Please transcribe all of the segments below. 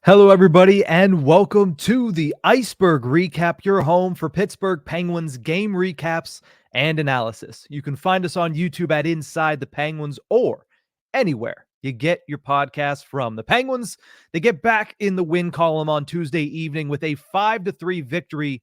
Hello, everybody, and welcome to the Ice-Burgh Recap, your home for Pittsburgh Penguins game recaps and analysis. You can find us on YouTube at Inside the Penguins or anywhere you get your podcast from. The Penguins, they get back in the win column on Tuesday evening with a 5-3 victory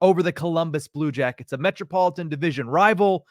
over the Columbus Blue Jackets, a Metropolitan Division rival,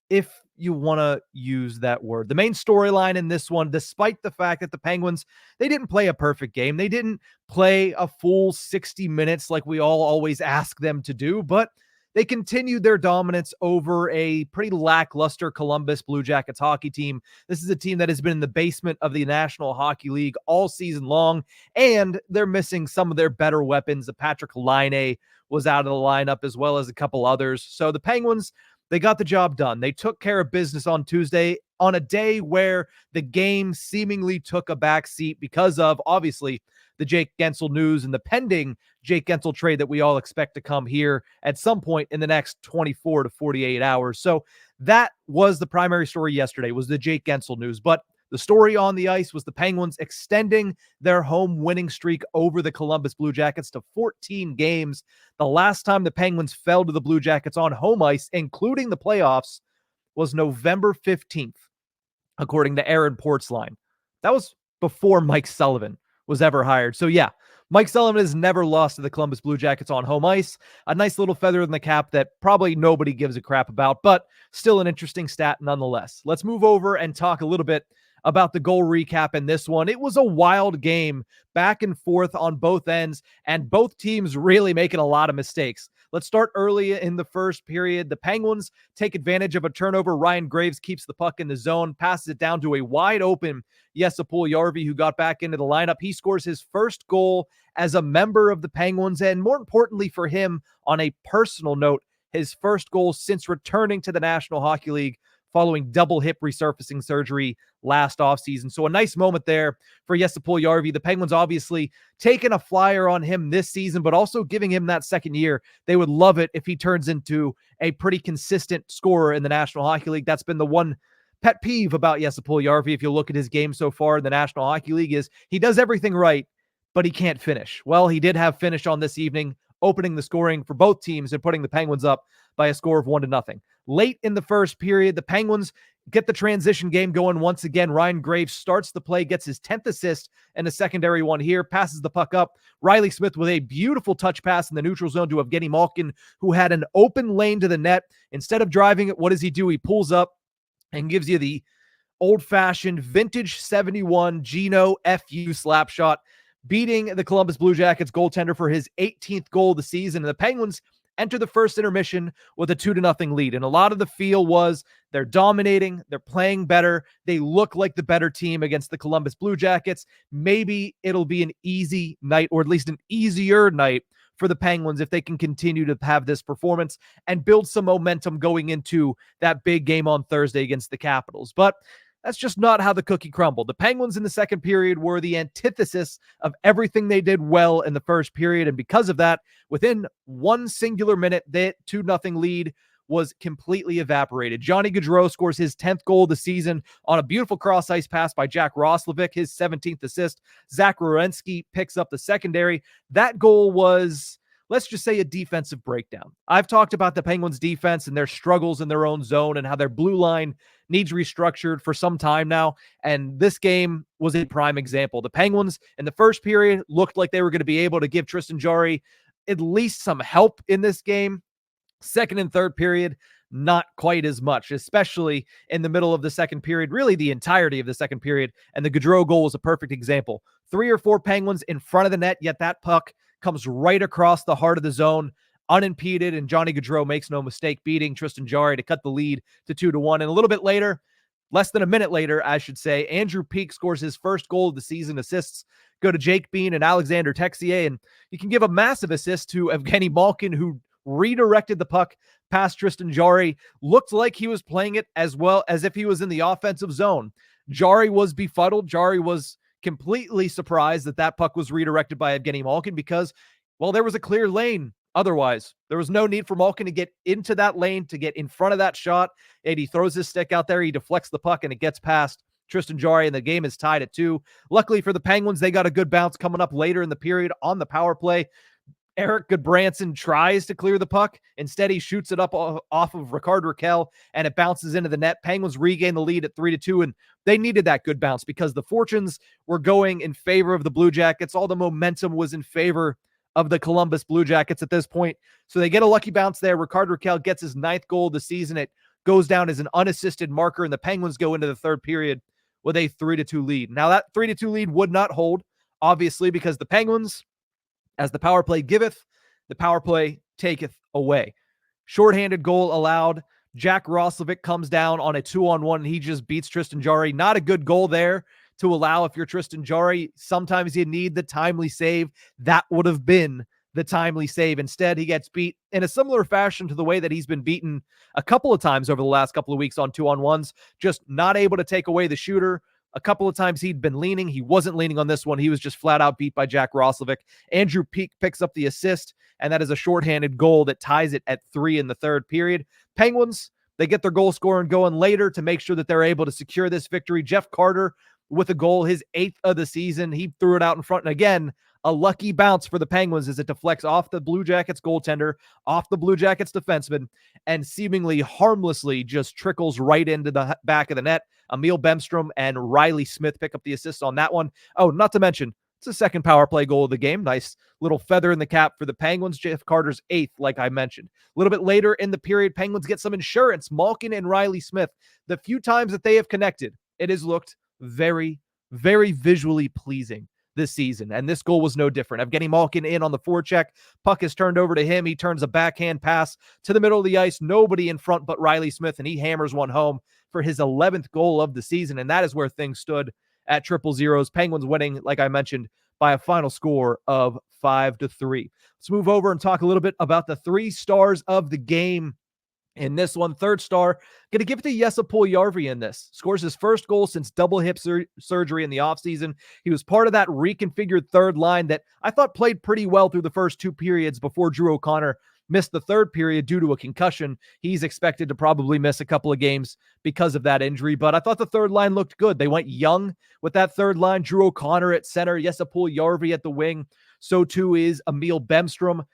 if you want to use that word. The main storyline in this one, despite the fact that the Penguins, they didn't play a perfect game. They didn't play a full 60 minutes like we all always ask them to do, but they continued their dominance over a pretty lackluster Columbus Blue Jackets hockey team. This is a team that has been in the basement of the National Hockey League all season long, and they're missing some of their better weapons. The Patrick Laine was out of the lineup, as well as a couple others. So the Penguins, they got the job done. They took care of business on Tuesday on a day where the game seemingly took a back seat because of, obviously, the Jake Gensel news and the pending Jake Gensel trade that we all expect to come here at some point in the next 24 to 48 hours. So that was the primary story yesterday, was the Jake Gensel news. But the story on the ice was the Penguins extending their home winning streak over the Columbus Blue Jackets to 14 games. The last time the Penguins fell to the Blue Jackets on home ice, including the playoffs, was November 15th, according to Aaron Portzline. That was before Mike Sullivan was ever hired. So yeah, Mike Sullivan has never lost to the Columbus Blue Jackets on home ice. A nice little feather in the cap that probably nobody gives a crap about, but still an interesting stat nonetheless. Let's move over and talk a little bit about the goal recap in this one. It was a wild game, back and forth on both ends, and both teams really making a lot of mistakes. Let's start early in the first period. The Penguins take advantage of a turnover. Ryan Graves keeps the puck in the zone, passes it down to a wide open Jesse Puljujärvi, who got back into the lineup. He scores his first goal as a member of the Penguins, and more importantly for him, on a personal note, his first goal since returning to the National Hockey League following double hip resurfacing surgery last offseason. So a nice moment there for Jesse Puljujärvi. The Penguins obviously taking a flyer on him this season, but also giving him that second year. They would love it if he turns into a pretty consistent scorer in the National Hockey League. That's been the one pet peeve about Jesse Puljujärvi, if you look at his game so far in the National Hockey League, is he does everything right, but he can't finish. Well, he did have finish on this evening, opening the scoring for both teams and putting the Penguins up by a score of 1-0. Late in the first period, the Penguins get the transition game going once again. Ryan Graves starts the play, gets his 10th assist and a secondary one here, passes the puck up. Riley Smith with a beautiful touch pass in the neutral zone to Evgeny Malkin, who had an open lane to the net. Instead of driving it, what does he do? He pulls up and gives you the old-fashioned vintage 71 Gino FU slap shot, beating the Columbus Blue Jackets goaltender for his 18th goal of the season. And the Penguins enter the first intermission with a 2-0 lead. And a lot of the feel was they're dominating, they're playing better, they look like the better team against the Columbus Blue Jackets. Maybe it'll be an easy night, or at least an easier night for the Penguins if they can continue to have this performance and build some momentum going into that big game on Thursday against the Capitals. But that's just not how the cookie crumbled. The Penguins in the second period were the antithesis of everything they did well in the first period. And because of that, within one singular minute, that 2-0 lead was completely evaporated. Johnny Gaudreau scores his 10th goal of the season on a beautiful cross-ice pass by Jack Roslovic, his 17th assist. Zach Werenski picks up the secondary. That goal was, let's just say, a defensive breakdown. I've talked about the Penguins defense and their struggles in their own zone and how their blue line needs restructured for some time now, and this game was a prime example. The Penguins in the first period looked like they were going to be able to give Tristan Jarry at least some help in this game. Second and third period, not quite as much, especially in the middle of the second period, really the entirety of the second period, and the Gaudreau goal was a perfect example. 3 or 4 Penguins in front of the net, yet that puck comes right across the heart of the zone, unimpeded, and Johnny Gaudreau makes no mistake beating Tristan Jarry to cut the lead to 2-1. And a little bit later, less than a minute later, I should say, Andrew Peeke scores his first goal of the season. Assists go to Jake Bean and Alexander Texier, and you can give a massive assist to Evgeny Malkin, who redirected the puck past Tristan Jarry. Looked like he was playing it as well as if he was in the offensive zone. Jarry was befuddled. Jarry was completely surprised that that puck was redirected by Evgeny Malkin because, well, there was a clear lane. Otherwise, there was no need for Malkin to get into that lane, to get in front of that shot. And he throws his stick out there. He deflects the puck and it gets past Tristan Jarry, and the game is tied at 2. Luckily for the Penguins, they got a good bounce coming up later in the period on the power play. Eric Goodbranson tries to clear the puck. Instead, he shoots it up off of Rickard Rakell, and it bounces into the net. Penguins regain the lead at 3-2, and they needed that good bounce because the fortunes were going in favor of the Blue Jackets. All the momentum was in favor of the Columbus Blue Jackets at this point. So they get a lucky bounce there. Rickard Rakell gets his 9th goal of the season. It goes down as an unassisted marker, and the Penguins go into the third period with a 3-2 lead. Now, that 3-2 lead would not hold, obviously, because the Penguins, as the power play giveth, the power play taketh away. Shorthanded goal allowed. Jack Roslovic comes down on a 2-on-1, and he just beats Tristan Jarry. Not a good goal there to allow if you're Tristan Jarry. Sometimes you need the timely save. That would have been the timely save. Instead, he gets beat in a similar fashion to the way that he's been beaten a couple of times over the last couple of weeks on 2-on-1s, just not able to take away the shooter. A couple of times he'd been leaning. He wasn't leaning on this one. He was just flat out beat by Jack Roslovic. Andrew Peeke picks up the assist, and that is a shorthanded goal that ties it at 3 in the third period. Penguins, they get their goal scoring going later to make sure that they're able to secure this victory. Jeff Carter with a goal, his 8th of the season. He threw it out in front, and again, a lucky bounce for the Penguins as it deflects off the Blue Jackets goaltender, off the Blue Jackets defenseman, and seemingly harmlessly just trickles right into the back of the net. Emil Bemstrom and Riley Smith pick up the assist on that one. Oh, not to mention, it's the second power play goal of the game. Nice little feather in the cap for the Penguins. Jeff Carter's 8th, like I mentioned. A little bit later in the period, Penguins get some insurance. Malkin and Riley Smith, the few times that they have connected, it has looked very, very visually pleasing this season, and this goal was no different. Evgeny Malkin in on the forecheck. Puck is turned over to him. He turns a backhand pass to the middle of the ice. Nobody in front but Riley Smith, and he hammers one home for his 11th goal of the season, and that is where things stood at 0-0. Penguins winning, like I mentioned, by a final score of 5-3. Let's move over and talk a little bit about the 3 stars of the game. In this one, third star, going to give it to Jesse Puljujärvi in this. Scores his first goal since double hip surgery in the offseason. He was part of that reconfigured third line that I thought played pretty well through the first 2 periods before Drew O'Connor missed the third period due to a concussion. He's expected to probably miss a couple of games because of that injury, but I thought the third line looked good. They went young with that third line. Drew O'Connor at center, Jesse Puljujärvi at the wing. So too is Emil Bemstrom.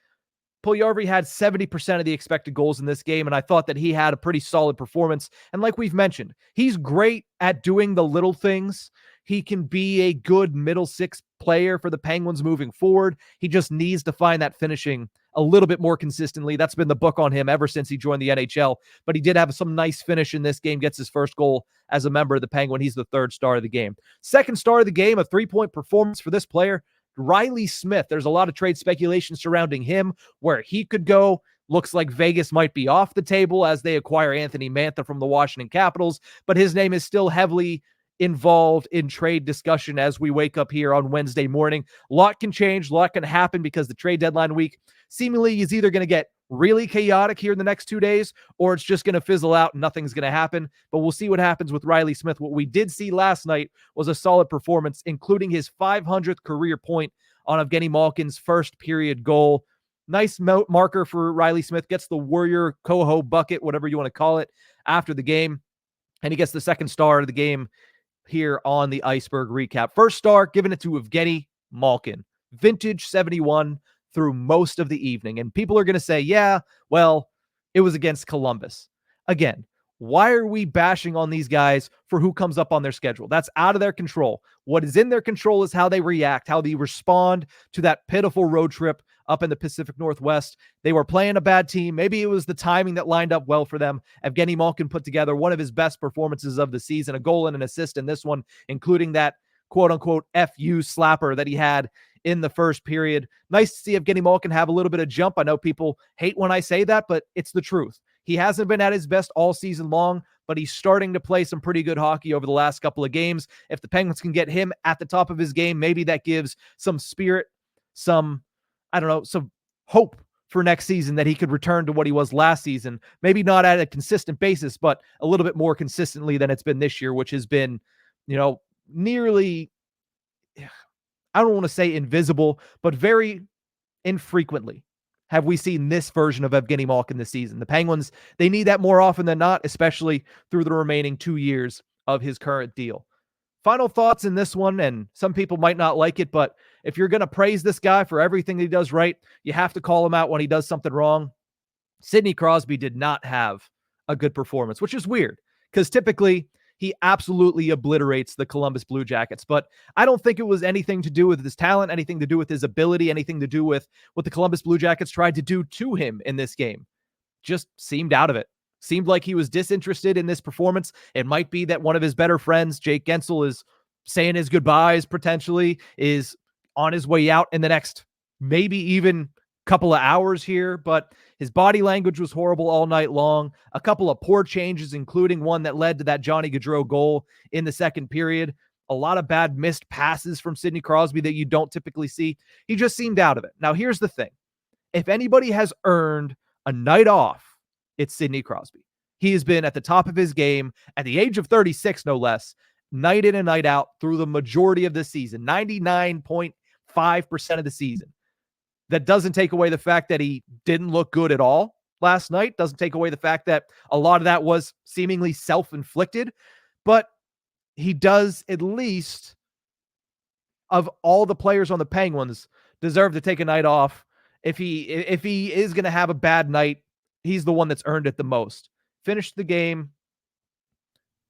Puljujärvi had 70% of the expected goals in this game, and I thought that he had a pretty solid performance. And like we've mentioned, he's great at doing the little things. He can be a good middle six player for the Penguins moving forward. He just needs to find that finishing a little bit more consistently. That's been the book on him ever since he joined the NHL, but he did have some nice finish in this game, gets his first goal as a member of the Penguin. He's the third star of the game. Second star of the game, a 3-point performance for this player, Riley Smith. There's a lot of trade speculation surrounding him, where he could go. Looks like Vegas might be off the table as they acquire Anthony Mantha from the Washington Capitals, but his name is still heavily involved in trade discussion as we wake up here on Wednesday morning. A lot can change, a lot can happen because the trade deadline week seemingly is either going to get really chaotic here in the next 2 days, or it's just going to fizzle out and nothing's going to happen. But we'll see what happens with Riley Smith. What we did see last night was a solid performance, including his 500th career point on Evgeny Malkin's first period goal. Nice marker for Riley Smith. Gets the Warrior Coho bucket, whatever you want to call it, after the game. And he gets the second star of the game here on the Ice-Burgh recap. First star, giving it to Evgeny Malkin. Vintage 71 through most of the evening. And people are going to say, yeah, well, it was against Columbus. Again, why are we bashing on these guys for who comes up on their schedule? That's out of their control. What is in their control is how they react, how they respond to that pitiful road trip up in the Pacific Northwest. They were playing a bad team. Maybe it was the timing that lined up well for them. Evgeny Malkin put together one of his best performances of the season, a goal and an assist in this one, including that quote-unquote FU slapper that he had in the first period. Nice to see Evgeny Malkin have a little bit of jump. I know people hate when I say that, but it's the truth. He hasn't been at his best all season long, but he's starting to play some pretty good hockey over the last couple of games. If the Penguins can get him at the top of his game, maybe that gives some spirit, some hope for next season that he could return to what he was last season. Maybe not at a consistent basis, but a little bit more consistently than it's been this year, which has been, nearly, I don't want to say invisible, but very infrequently have we seen this version of Evgeny Malkin this season. The Penguins, they need that more often than not, especially through the remaining 2 years of his current deal. final thoughts in this one, and some people might not like it, but if you're going to praise this guy for everything he does right, you have to call him out when he does something wrong. Sidney Crosby did not have a good performance, which is weird because typically he absolutely obliterates the Columbus Blue Jackets. But I don't think it was anything to do with his talent, anything to do with his ability, anything to do with what the Columbus Blue Jackets tried to do to him in this game. Just seemed out of it. Seemed like he was disinterested in this performance. It might be that one of his better friends, Jake Gensel, is saying his goodbyes, potentially, is on his way out in the next maybe even couple of hours here, but his body language was horrible all night long. A couple of poor changes, including one that led to that Johnny Gaudreau goal in the second period. A lot of bad missed passes from Sidney Crosby that you don't typically see. He just seemed out of it. Now, here's the thing. If anybody has earned a night off, it's Sidney Crosby. He has been at the top of his game at the age of 36, no less, night in and night out through the majority of the season, 99.5% of the season. That doesn't take away the fact that he didn't look good at all last night. Doesn't take away the fact that a lot of that was seemingly self-inflicted. But he does, at least of all the players on the Penguins, deserve to take a night off. If he is going to have a bad night, he's the one that's earned it the most. Finished the game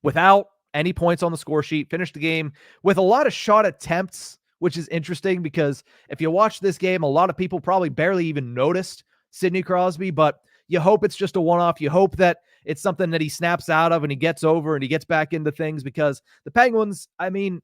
without any points on the score sheet. Finished the game with a lot of shot attempts, which is interesting because if you watch this game, a lot of people probably barely even noticed Sidney Crosby, but you hope it's just a one-off. You hope that it's something that he snaps out of and he gets over and he gets back into things, because the Penguins, I mean,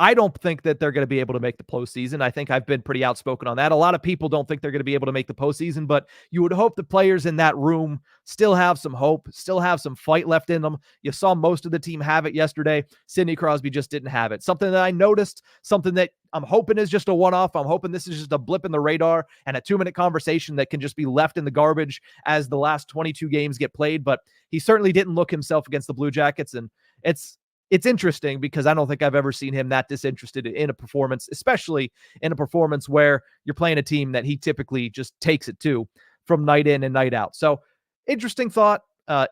I don't think that they're going to be able to make the postseason. I think I've been pretty outspoken on that. A lot of people don't think they're going to be able to make the postseason, but you would hope the players in that room still have some hope, still have some fight left in them. You saw most of the team have it yesterday. Sidney Crosby just didn't have it. Something that I noticed, something that I'm hoping is just a one-off. I'm hoping this is just a blip in the radar and a 2-minute conversation that can just be left in the garbage as the last 22 games get played. But he certainly didn't look himself against the Blue Jackets, and it's interesting because I don't think I've ever seen him that disinterested in a performance, especially in a performance where you're playing a team that he typically just takes it to from night in and night out. So interesting thought.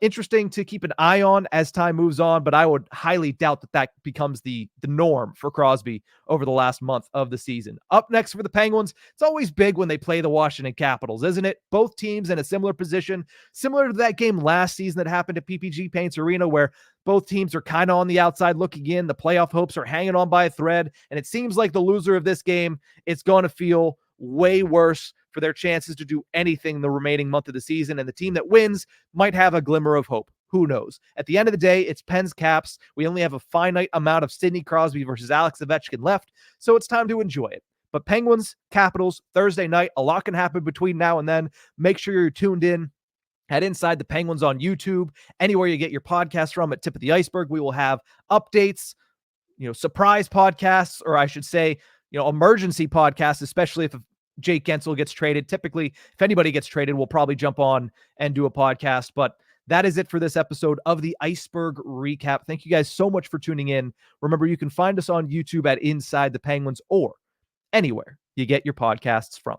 Interesting to keep an eye on as time moves on, but I would highly doubt that becomes the norm for Crosby over the last month of the season. Up next for the Penguins, it's always big when they play the Washington Capitals, isn't it? Both teams in a similar position, similar to that game last season that happened at PPG Paints Arena, where both teams are kind of on the outside looking in. The playoff hopes are hanging on by a thread, and it seems like the loser of this game, it's going to feel way worse for their chances to do anything the remaining month of the season. And the team that wins might have a glimmer of hope. Who knows? At the end of the day, it's Pens Caps. We only have a finite amount of Sidney Crosby versus Alex Ovechkin left, so it's time to enjoy it. But Penguins, Capitals, Thursday night, a lot can happen between now and then. Make sure you're tuned in at Inside the Penguins on YouTube, anywhere you get your podcasts from at Tip of the Iceberg. We will have updates, surprise podcasts, or I should say, emergency podcasts, especially if Jake Gensel gets traded. Typically, if anybody gets traded, we'll probably jump on and do a podcast. But that is it for this episode of the Ice-Burgh Recap. Thank you guys so much for tuning in. Remember, you can find us on YouTube at Inside the Penguins or anywhere you get your podcasts from.